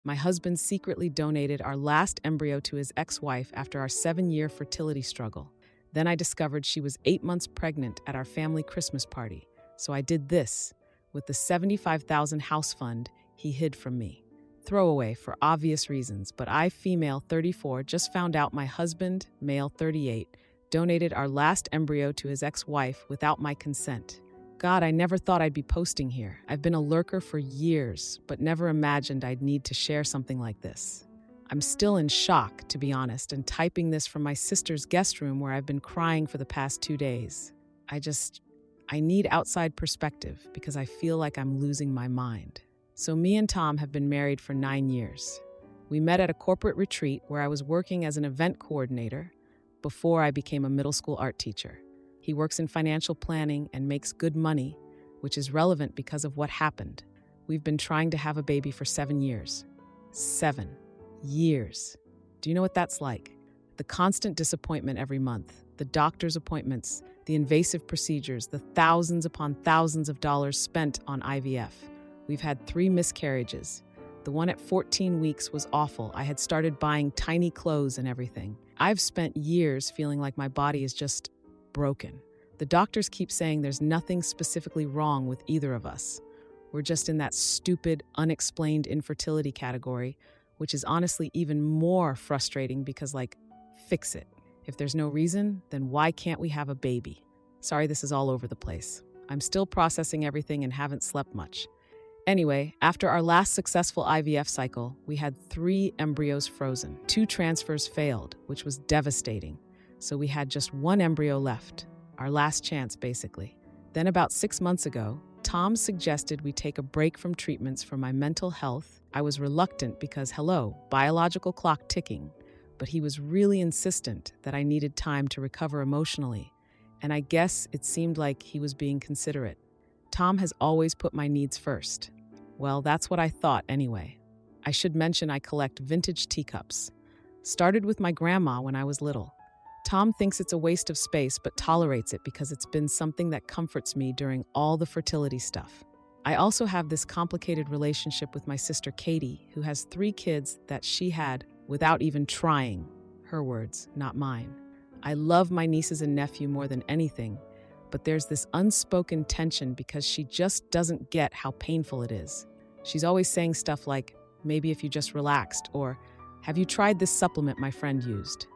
My husband secretly donated our last embryo to his ex-wife after our 7-year fertility struggle. Then I discovered she was 8 months pregnant at our family Christmas party. So I did this with the $75,000 house fund he hid from me. Throwaway for obvious reasons, but I, female 34, just found out my husband, male 38, donated our last embryo to his ex-wife without my consent. God, I never thought I'd be posting here. I've been a lurker for years, but never imagined I'd need to share something like this. I'm still in shock, to be honest, and typing this from my sister's guest room where I've been crying for the past 2 days. I need outside perspective because I feel like I'm losing my mind. So me and Tom have been married for 9 years. We met at a corporate retreat where I was working as an event coordinator before I became a middle school art teacher. He works in financial planning and makes good money, which is relevant because of what happened. We've been trying to have a baby for 7 years. 7 years. Do you know what that's like? The constant disappointment every month, the doctor's appointments, the invasive procedures, the thousands upon thousands of dollars spent on IVF. We've had 3 miscarriages. The one at 14 weeks was awful. I had started buying tiny clothes and everything. I've spent years feeling like my body is just broken. The doctors keep saying there's nothing specifically wrong with either of us. We're just in that stupid, unexplained infertility category, which is honestly even more frustrating because, fix it. If there's no reason, then why can't we have a baby? Sorry, this is all over the place. I'm still processing everything and haven't slept much. Anyway, after our last successful IVF cycle, we had 3 embryos frozen. 2 transfers failed, which was devastating. So we had just 1 embryo left, our last chance, basically. Then about 6 months ago, Tom suggested we take a break from treatments for my mental health. I was reluctant because, biological clock ticking. But he was really insistent that I needed time to recover emotionally. And I guess it seemed like he was being considerate. Tom has always put my needs first. Well, that's what I thought anyway. I should mention I collect vintage teacups. Started with my grandma when I was little. Tom thinks it's a waste of space but tolerates it because it's been something that comforts me during all the fertility stuff. I also have this complicated relationship with my sister Katie, who has 3 kids that she had without even trying. Her words, not mine. I love my nieces and nephew more than anything, but there's this unspoken tension because she just doesn't get how painful it is. She's always saying stuff like, maybe if you just relaxed, or have you tried this supplement my friend used?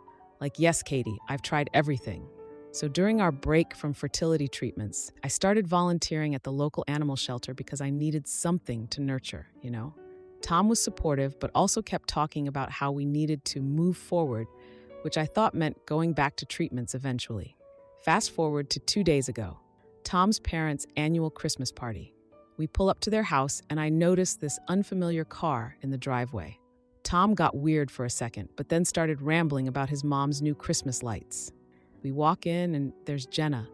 Like, yes, Katie, I've tried everything. So during our break from fertility treatments, I started volunteering at the local animal shelter because I needed something to nurture, Tom was supportive, but also kept talking about how we needed to move forward, which I thought meant going back to treatments eventually. Fast forward to 2 days ago, Tom's parents' annual Christmas party. We pull up to their house and I notice this unfamiliar car in the driveway. Tom got weird for a second, but then started rambling about his mom's new Christmas lights. We walk in and there's Jenna,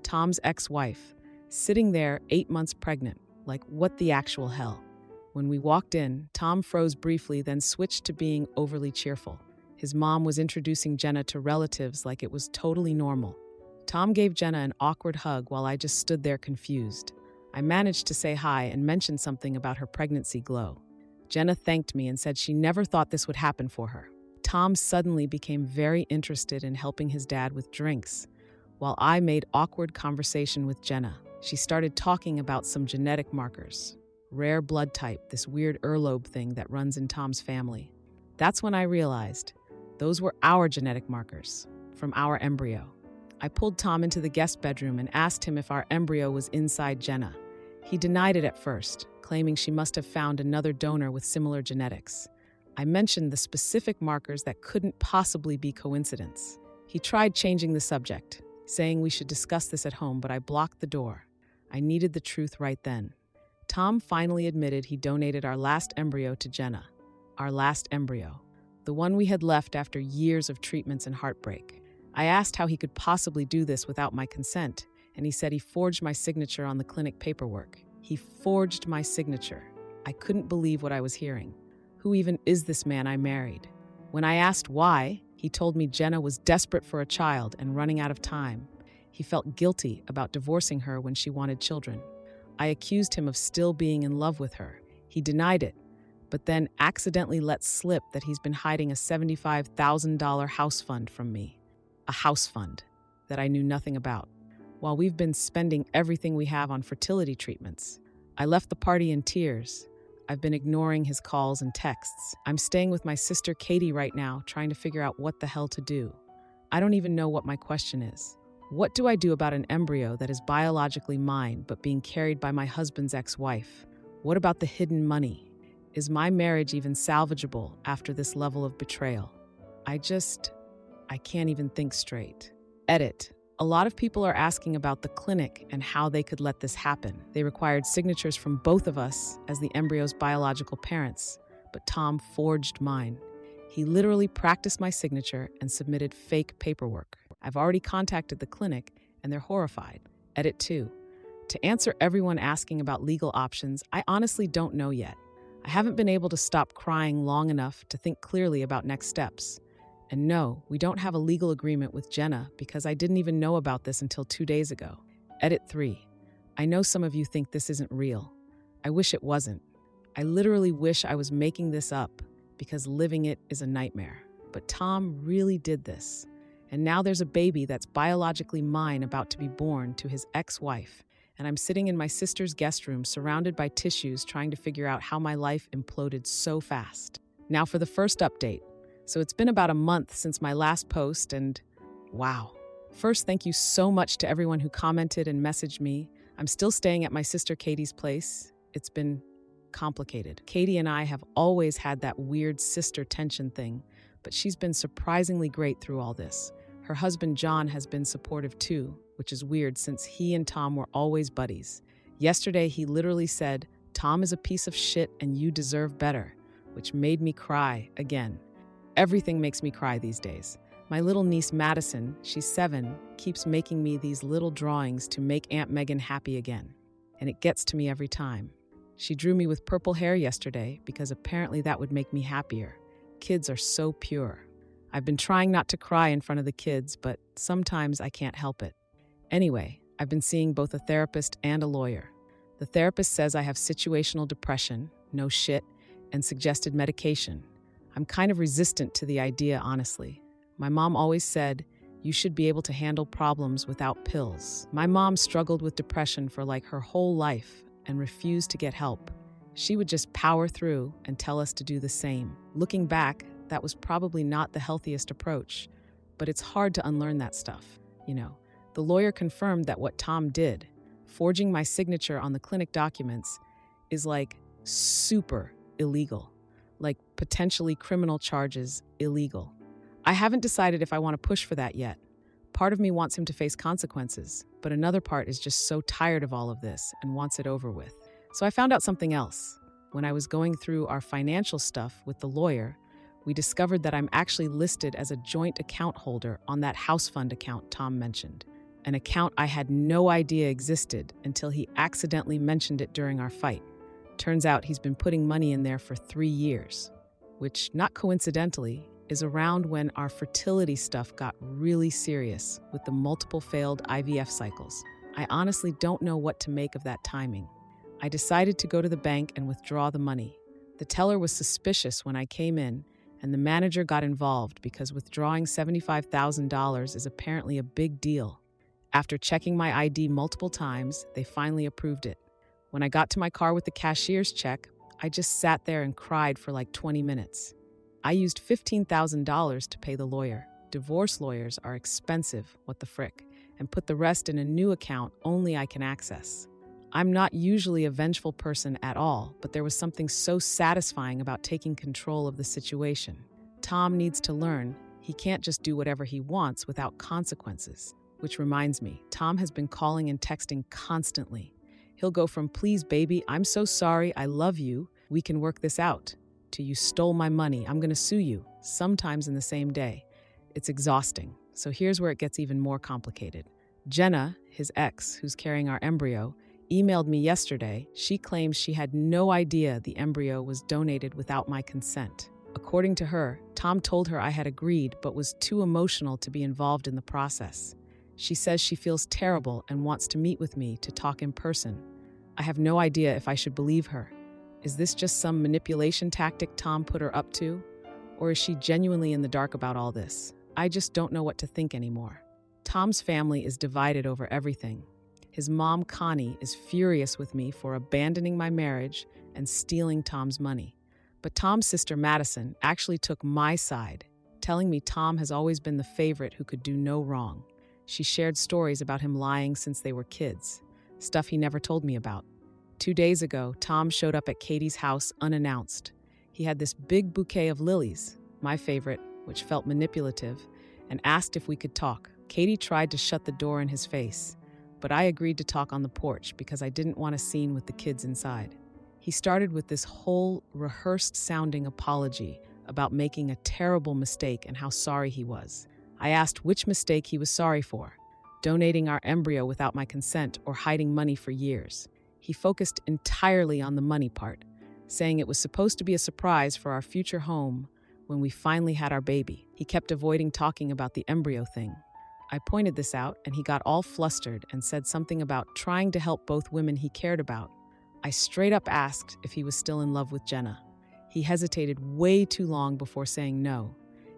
Tom's ex-wife, sitting there 8 months pregnant. Like, what the actual hell? When we walked in, Tom froze briefly, then switched to being overly cheerful. His mom was introducing Jenna to relatives like it was totally normal. Tom gave Jenna an awkward hug while I just stood there confused. I managed to say hi and mention something about her pregnancy glow. Jenna thanked me and said she never thought this would happen for her. Tom suddenly became very interested in helping his dad with drinks, while I made awkward conversation with Jenna. She started talking about some genetic markers. Rare blood type, this weird earlobe thing that runs in Tom's family. That's when I realized those were our genetic markers from our embryo. I pulled Tom into the guest bedroom and asked him if our embryo was inside Jenna. He denied it at first, claiming she must have found another donor with similar genetics. I mentioned the specific markers that couldn't possibly be coincidence. He tried changing the subject, saying we should discuss this at home, but I blocked the door. I needed the truth right then. Tom finally admitted he donated our last embryo to Jenna. Our last embryo. The one we had left after years of treatments and heartbreak. I asked how he could possibly do this without my consent, and he said he forged my signature on the clinic paperwork. He forged my signature. I couldn't believe what I was hearing. Who even is this man I married? When I asked why, he told me Jenna was desperate for a child and running out of time. He felt guilty about divorcing her when she wanted children. I accused him of still being in love with her. He denied it, but then accidentally let slip that he's been hiding a $75,000 house fund from me. A house fund that I knew nothing about. While we've been spending everything we have on fertility treatments, I left the party in tears. I've been ignoring his calls and texts. I'm staying with my sister Katie right now, trying to figure out what the hell to do. I don't even know what my question is. What do I do about an embryo that is biologically mine but being carried by my husband's ex-wife? What about the hidden money? Is my marriage even salvageable after this level of betrayal? I can't even think straight. Edit. A lot of people are asking about the clinic and how they could let this happen. They required signatures from both of us as the embryo's biological parents, but Tom forged mine. He literally practiced my signature and submitted fake paperwork. I've already contacted the clinic and they're horrified. Edit 2. To answer everyone asking about legal options, I honestly don't know yet. I haven't been able to stop crying long enough to think clearly about next steps. And no, we don't have a legal agreement with Jenna because I didn't even know about this until 2 days ago. Edit 3. I know some of you think this isn't real. I wish it wasn't. I literally wish I was making this up because living it is a nightmare. But Tom really did this. And now there's a baby that's biologically mine about to be born to his ex-wife. And I'm sitting in my sister's guest room surrounded by tissues trying to figure out how my life imploded so fast. Now for the first update. So it's been about a month since my last post and wow. First, thank you so much to everyone who commented and messaged me. I'm still staying at my sister Katie's place. It's been complicated. Katie and I have always had that weird sister tension thing, but she's been surprisingly great through all this. Her husband John has been supportive too, which is weird since he and Tom were always buddies. Yesterday, he literally said, "Tom is a piece of shit and you deserve better," which made me cry again. Everything makes me cry these days. My little niece Madison, she's 7, keeps making me these little drawings to make Aunt Megan happy again. And it gets to me every time. She drew me with purple hair yesterday because apparently that would make me happier. Kids are so pure. I've been trying not to cry in front of the kids, but sometimes I can't help it. Anyway, I've been seeing both a therapist and a lawyer. The therapist says I have situational depression, no shit, and suggested medication. I'm kind of resistant to the idea, honestly. My mom always said, you should be able to handle problems without pills. My mom struggled with depression for like her whole life and refused to get help. She would just power through and tell us to do the same. Looking back, that was probably not the healthiest approach, but it's hard to unlearn that stuff. The lawyer confirmed that what Tom did, forging my signature on the clinic documents, is like super illegal. Like potentially criminal charges illegal. I haven't decided if I want to push for that yet. Part of me wants him to face consequences, but another part is just so tired of all of this and wants it over with. So I found out something else. When I was going through our financial stuff with the lawyer, we discovered that I'm actually listed as a joint account holder on that house fund account Tom mentioned. An account I had no idea existed until he accidentally mentioned it during our fight. Turns out he's been putting money in there for 3 years, which, not coincidentally, is around when our fertility stuff got really serious with the multiple failed IVF cycles. I honestly don't know what to make of that timing. I decided to go to the bank and withdraw the money. The teller was suspicious when I came in, and the manager got involved because withdrawing $75,000 is apparently a big deal. After checking my ID multiple times, they finally approved it. When I got to my car with the cashier's check, I just sat there and cried for like 20 minutes. I used $15,000 to pay the lawyer. Divorce lawyers are expensive, what the frick, and put the rest in a new account only I can access. I'm not usually a vengeful person at all, but there was something so satisfying about taking control of the situation. Tom needs to learn he can't just do whatever he wants without consequences. Which reminds me, Tom has been calling and texting constantly. He'll go from, "Please, baby, I'm so sorry, I love you, we can work this out," to "You stole my money, I'm gonna sue you," sometimes in the same day. It's exhausting. So here's where it gets even more complicated. Jenna, his ex, who's carrying our embryo, emailed me yesterday. She claims she had no idea the embryo was donated without my consent. According to her, Tom told her I had agreed but was too emotional to be involved in the process. She says she feels terrible and wants to meet with me to talk in person. I have no idea if I should believe her. Is this just some manipulation tactic Tom put her up to? Or is she genuinely in the dark about all this? I just don't know what to think anymore. Tom's family is divided over everything. His mom, Connie, is furious with me for abandoning my marriage and stealing Tom's money. But Tom's sister, Madison, actually took my side, telling me Tom has always been the favorite who could do no wrong. She shared stories about him lying since they were kids, stuff he never told me about. 2 days ago, Tom showed up at Katie's house unannounced. He had this big bouquet of lilies, my favorite, which felt manipulative, and asked if we could talk. Katie tried to shut the door in his face, but I agreed to talk on the porch because I didn't want a scene with the kids inside. He started with this whole rehearsed-sounding apology about making a terrible mistake and how sorry he was. I asked which mistake he was sorry for, donating our embryo without my consent or hiding money for years. He focused entirely on the money part, saying it was supposed to be a surprise for our future home when we finally had our baby. He kept avoiding talking about the embryo thing. I pointed this out, and he got all flustered and said something about trying to help both women he cared about. I straight up asked if he was still in love with Jenna. He hesitated way too long before saying no.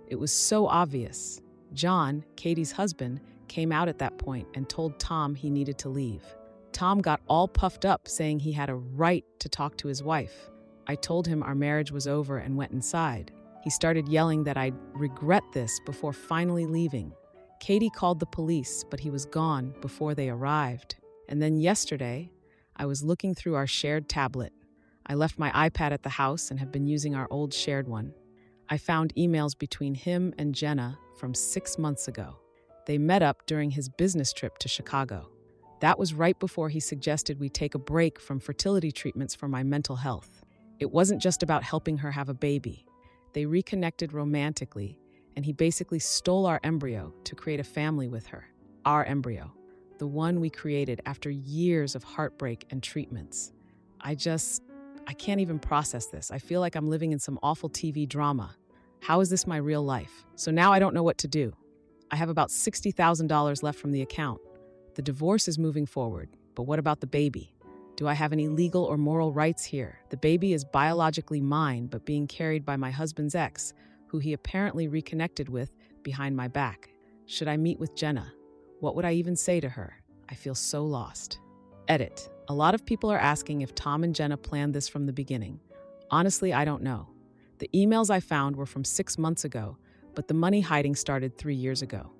It was so obvious. John, Katie's husband, came out at that point and told Tom he needed to leave. Tom got all puffed up, saying he had a right to talk to his wife. I told him our marriage was over and went inside. He started yelling that I'd regret this before finally leaving. Katie called the police, but he was gone before they arrived. And then yesterday, I was looking through our shared tablet. I left my iPad at the house and have been using our old shared one. I found emails between him and Jenna from 6 months ago. They met up during his business trip to Chicago. That was right before he suggested we take a break from fertility treatments for my mental health. It wasn't just about helping her have a baby. They reconnected romantically, and he basically stole our embryo to create a family with her. Our embryo, the one we created after years of heartbreak and treatments. I can't even process this. I feel like I'm living in some awful TV drama. How is this my real life? So now I don't know what to do. I have about $60,000 left from the account. The divorce is moving forward, but what about the baby? Do I have any legal or moral rights here? The baby is biologically mine, but being carried by my husband's ex, who he apparently reconnected with behind my back. Should I meet with Jenna? What would I even say to her? I feel so lost. Edit. A lot of people are asking if Tom and Jenna planned this from the beginning. Honestly, I don't know. The emails I found were from 6 months ago, but the money hiding started 3 years ago.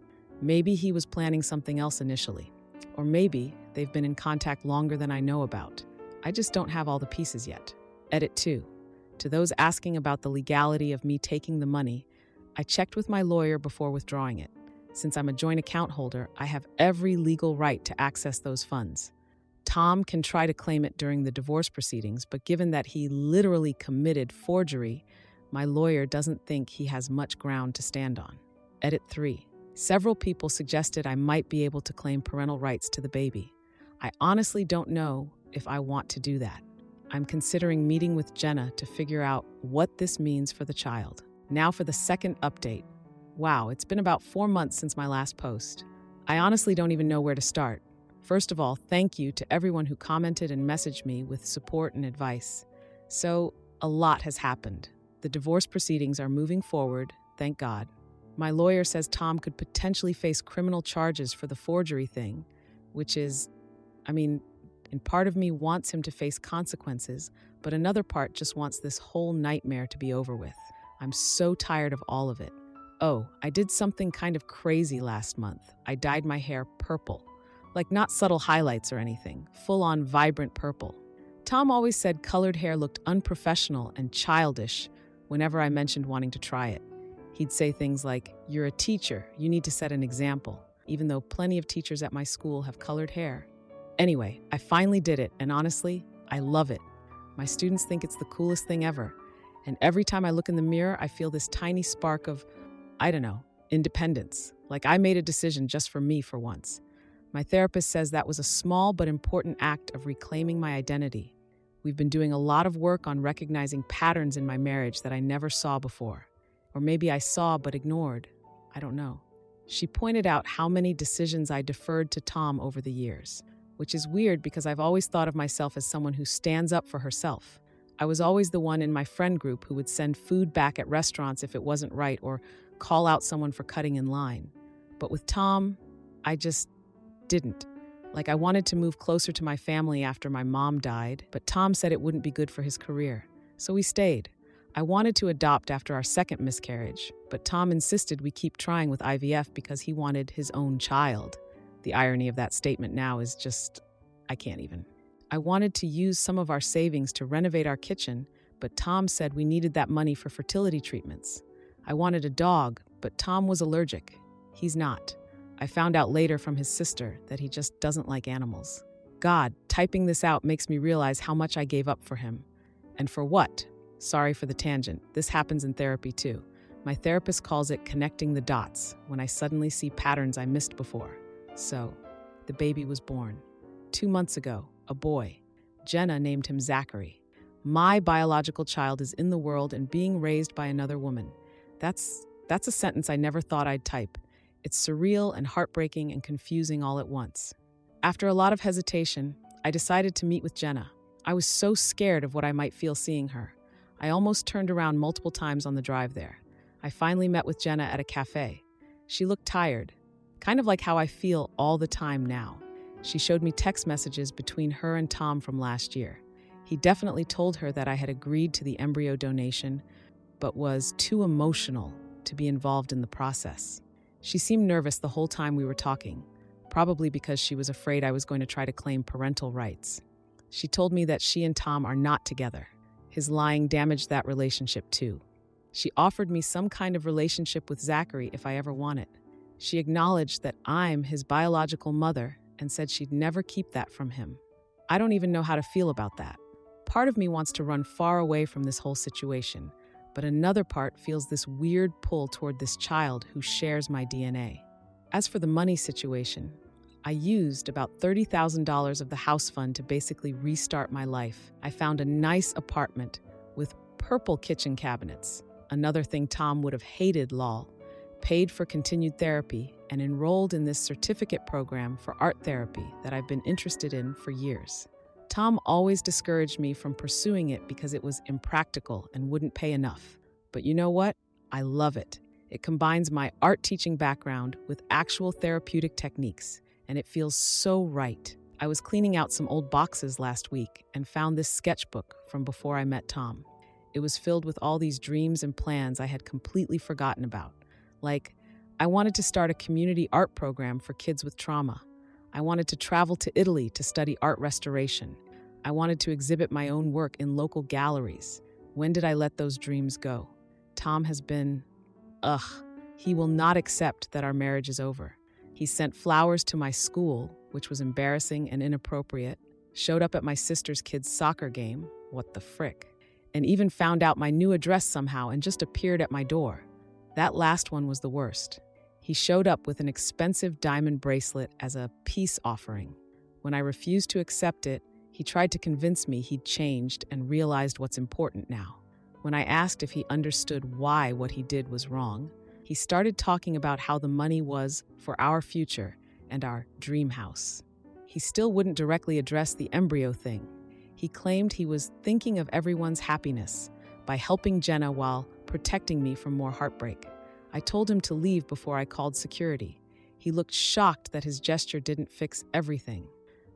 Maybe he was planning something else initially. Or maybe they've been in contact longer than I know about. I just don't have all the pieces yet. Edit 2. To those asking about the legality of me taking the money, I checked with my lawyer before withdrawing it. Since I'm a joint account holder, I have every legal right to access those funds. Tom can try to claim it during the divorce proceedings, but given that he literally committed forgery, my lawyer doesn't think he has much ground to stand on. Edit 3. Several people suggested I might be able to claim parental rights to the baby. I honestly don't know if I want to do that. I'm considering meeting with Jenna to figure out what this means for the child. Now for the second update. Wow, it's been about 4 months since my last post. I honestly don't even know where to start. First of all, thank you to everyone who commented and messaged me with support and advice. So, a lot has happened. The divorce proceedings are moving forward, thank God. My lawyer says Tom could potentially face criminal charges for the forgery thing, which is, in part of me wants him to face consequences, but another part just wants this whole nightmare to be over with. I'm so tired of all of it. Oh, I did something kind of crazy last month. I dyed my hair purple. Like not subtle highlights or anything, full-on vibrant purple. Tom always said colored hair looked unprofessional and childish whenever I mentioned wanting to try it. He'd say things like, "You're a teacher, you need to set an example," even though plenty of teachers at my school have colored hair. Anyway, I finally did it, and honestly, I love it. My students think it's the coolest thing ever, and every time I look in the mirror, I feel this tiny spark of, independence, like I made a decision just for me for once. My therapist says that was a small but important act of reclaiming my identity. We've been doing a lot of work on recognizing patterns in my marriage that I never saw before. Or maybe I saw but ignored. I don't know. She pointed out how many decisions I deferred to Tom over the years, which is weird because I've always thought of myself as someone who stands up for herself. I was always the one in my friend group who would send food back at restaurants if it wasn't right or call out someone for cutting in line. But with Tom, I just didn't. Like, I wanted to move closer to my family after my mom died, but Tom said it wouldn't be good for his career. So we stayed. I wanted to adopt after our second miscarriage, but Tom insisted we keep trying with IVF because he wanted his own child. The irony of that statement now is just, I can't even. I wanted to use some of our savings to renovate our kitchen, but Tom said we needed that money for fertility treatments. I wanted a dog, but Tom was allergic. He's not. I found out later from his sister that he just doesn't like animals. God, typing this out makes me realize how much I gave up for him. And for what? Sorry for the tangent. This happens in therapy too. My therapist calls it connecting the dots when I suddenly see patterns I missed before. So, the baby was born. 2 months ago, a boy. Jenna named him Zachary. My biological child is in the world and being raised by another woman. That's a sentence I never thought I'd type. It's surreal and heartbreaking and confusing all at once. After a lot of hesitation, I decided to meet with Jenna. I was so scared of what I might feel seeing her. I almost turned around multiple times on the drive there. I finally met with Jenna at a cafe. She looked tired, kind of like how I feel all the time now. She showed me text messages between her and Tom from last year. He definitely told her that I had agreed to the embryo donation, but was too emotional to be involved in the process. She seemed nervous the whole time we were talking, probably because she was afraid I was going to try to claim parental rights. She told me that she and Tom are not together. His lying damaged that relationship too. She offered me some kind of relationship with Zachary if I ever want it. She acknowledged that I'm his biological mother and said she'd never keep that from him. I don't even know how to feel about that. Part of me wants to run far away from this whole situation, but another part feels this weird pull toward this child who shares my DNA. As for the money situation, I used about $30,000 of the house fund to basically restart my life. I found a nice apartment with purple kitchen cabinets, another thing Tom would have hated, lol, paid for continued therapy, and enrolled in this certificate program for art therapy that I've been interested in for years. Tom always discouraged me from pursuing it because it was impractical and wouldn't pay enough. But you know what? I love it. It combines my art teaching background with actual therapeutic techniques, and it feels so right. I was cleaning out some old boxes last week and found this sketchbook from before I met Tom. It was filled with all these dreams and plans I had completely forgotten about. Like, I wanted to start a community art program for kids with trauma. I wanted to travel to Italy to study art restoration. I wanted to exhibit my own work in local galleries. When did I let those dreams go? Tom has been, he will not accept that our marriage is over. He sent flowers to my school, which was embarrassing and inappropriate, showed up at my sister's kid's soccer game, what the frick, and even found out my new address somehow and just appeared at my door. That last one was the worst. He showed up with an expensive diamond bracelet as a peace offering. When I refused to accept it, he tried to convince me he'd changed and realized what's important now. When I asked if he understood why what he did was wrong, he started talking about how the money was for our future and our dream house. He still wouldn't directly address the embryo thing. He claimed he was thinking of everyone's happiness by helping Jenna while protecting me from more heartbreak. I told him to leave before I called security. He looked shocked that his gesture didn't fix everything.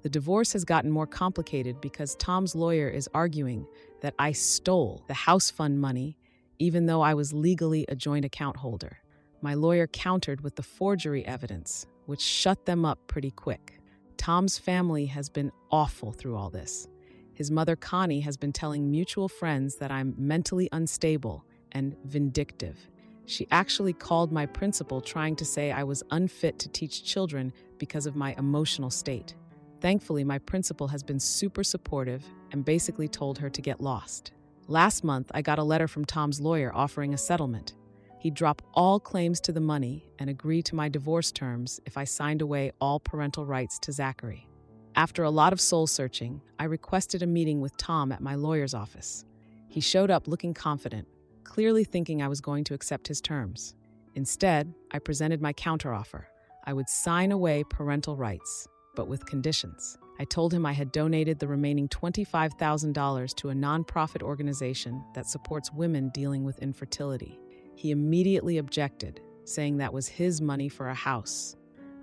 The divorce has gotten more complicated because Tom's lawyer is arguing that I stole the house fund money, even though I was legally a joint account holder. My lawyer countered with the forgery evidence, which shut them up pretty quick. Tom's family has been awful through all this. His mother, Connie, has been telling mutual friends that I'm mentally unstable and vindictive. She actually called my principal trying to say I was unfit to teach children because of my emotional state. Thankfully, my principal has been super supportive and basically told her to get lost. Last month, I got a letter from Tom's lawyer offering a settlement. He'd drop all claims to the money and agree to my divorce terms if I signed away all parental rights to Zachary. After a lot of soul-searching, I requested a meeting with Tom at my lawyer's office. He showed up looking confident, clearly thinking I was going to accept his terms. Instead, I presented my counteroffer. I would sign away parental rights, but with conditions. I told him I had donated the remaining $25,000 to a nonprofit organization that supports women dealing with infertility. He immediately objected, saying that was his money for a house.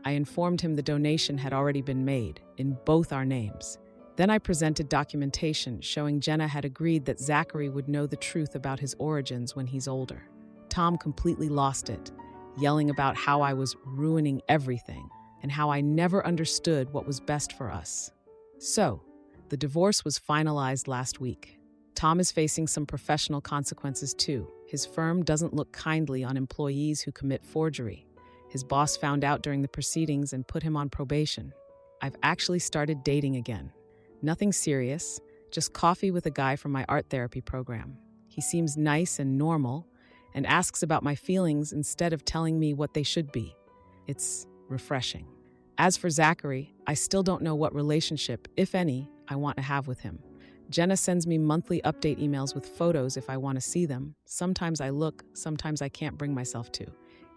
I informed him the donation had already been made, in both our names. Then I presented documentation showing Jenna had agreed that Zachary would know the truth about his origins when he's older. Tom completely lost it, yelling about how I was ruining everything and how I never understood what was best for us. So, the divorce was finalized last week. Tom is facing some professional consequences too. His firm doesn't look kindly on employees who commit forgery. His boss found out during the proceedings and put him on probation. I've actually started dating again. Nothing serious, just coffee with a guy from my art therapy program. He seems nice and normal and asks about my feelings instead of telling me what they should be. It's refreshing. As for Zachary, I still don't know what relationship, if any, I want to have with him. Jenna sends me monthly update emails with photos if I want to see them. Sometimes I look, sometimes I can't bring myself to.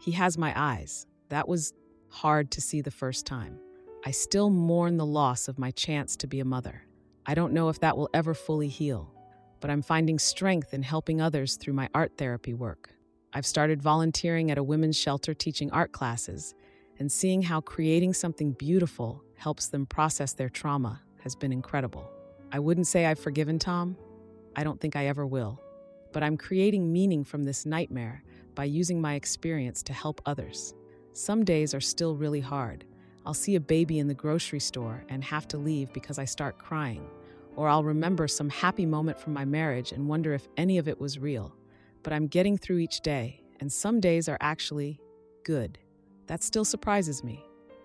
He has my eyes. That was hard to see the first time. I still mourn the loss of my chance to be a mother. I don't know if that will ever fully heal, but I'm finding strength in helping others through my art therapy work. I've started volunteering at a women's shelter teaching art classes, and seeing how creating something beautiful helps them process their trauma has been incredible. I wouldn't say I've forgiven Tom. I don't think I ever will. But I'm creating meaning from this nightmare by using my experience to help others. Some days are still really hard. I'll see a baby in the grocery store and have to leave because I start crying. Or I'll remember some happy moment from my marriage and wonder if any of it was real. But I'm getting through each day, and some days are actually good. That still surprises me.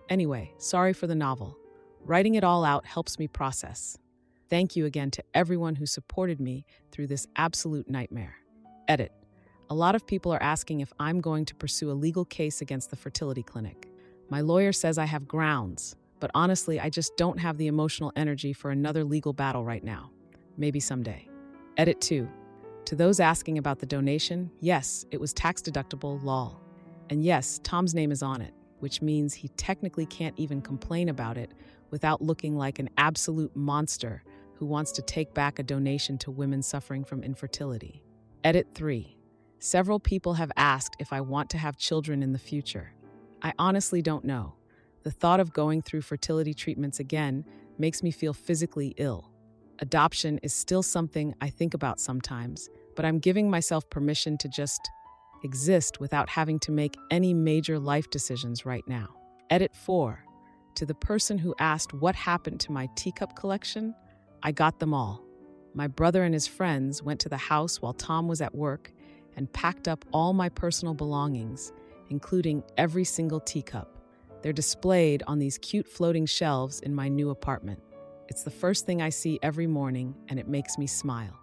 Anyway, sorry for the novel. Writing it all out helps me process. Thank you again to everyone who supported me through this absolute nightmare. Edit. A lot of people are asking if I'm going to pursue a legal case against the fertility clinic. My lawyer says I have grounds, but honestly, I just don't have the emotional energy for another legal battle right now. Maybe someday. Edit 2. To those asking about the donation, yes, it was tax-deductible, lol. And yes, Tom's name is on it, which means he technically can't even complain about it without looking like an absolute monster who wants to take back a donation to women suffering from infertility. Edit 3. Several people have asked if I want to have children in the future. I honestly don't know. The thought of going through fertility treatments again makes me feel physically ill. Adoption is still something I think about sometimes, but I'm giving myself permission to just exist without having to make any major life decisions right now. Edit 4. To the person who asked what happened to my teacup collection, I got them all. My brother and his friends went to the house while Tom was at work and packed up all my personal belongings, including every single teacup. They're displayed on these cute floating shelves in my new apartment. It's the first thing I see every morning, and it makes me smile.